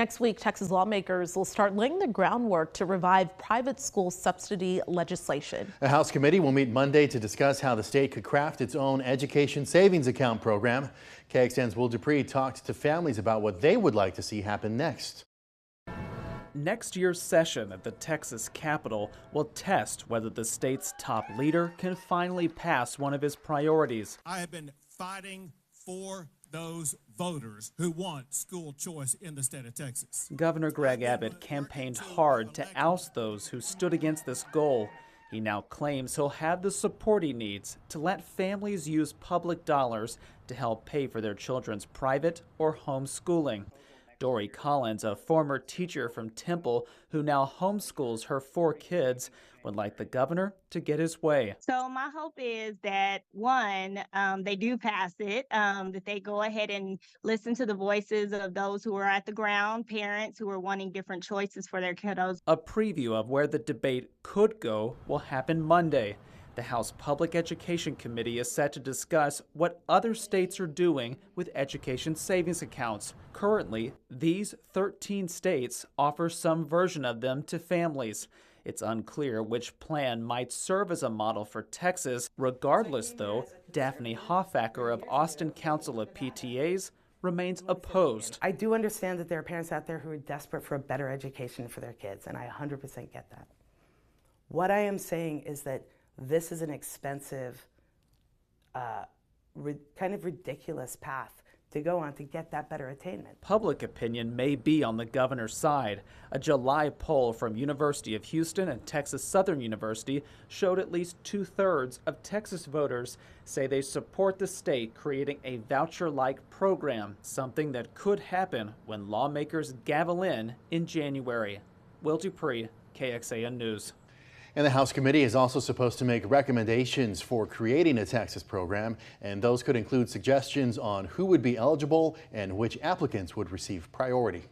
Next week, Texas lawmakers will start laying the groundwork to revive private school subsidy legislation. The House committee will meet Monday to discuss how the state could craft its own education savings account program. KXAN's Will Dupree talked to families about what they would like to see happen next. Next year's session at the Texas Capitol will test whether the state's top leader can finally pass one of his priorities. I have been fighting for those voters who want school choice in the state of Texas. Governor Greg Abbott campaigned hard to oust those who stood against this goal. He now claims he'll have the support he needs to let families use public dollars to help pay for their children's private or homeschooling. Dory Collins, a former teacher from Temple who now homeschools her 4 kids, would like the governor to get his way. So my hope is that, one, they do pass it, that they go ahead and listen to the voices of those who are at the ground, parents who are wanting different choices for their kiddos. A preview of where the debate could go will happen Monday. The House Public Education Committee is set to discuss what other states are doing with education savings accounts. Currently, these 13 states offer some version of them to families. It's unclear which plan might serve as a model for Texas. Regardless, though, Daphne Hoffacker of Austin Council of PTAs remains opposed. I do understand that there are parents out there who are desperate for a better education for their kids, and I 100% get that. What I am saying is that this is an expensive, kind of ridiculous path to go on to get that better attainment. Public opinion may be on the governor's side. A July poll from University of Houston and Texas Southern University showed at least 2/3 of Texas voters say they support the state creating a voucher-like program, something that could happen when lawmakers gavel in January. Will Dupree, KXAN News. And the House committee is also supposed to make recommendations for creating a Texas program, and those could include suggestions on who would be eligible and which applicants would receive priority.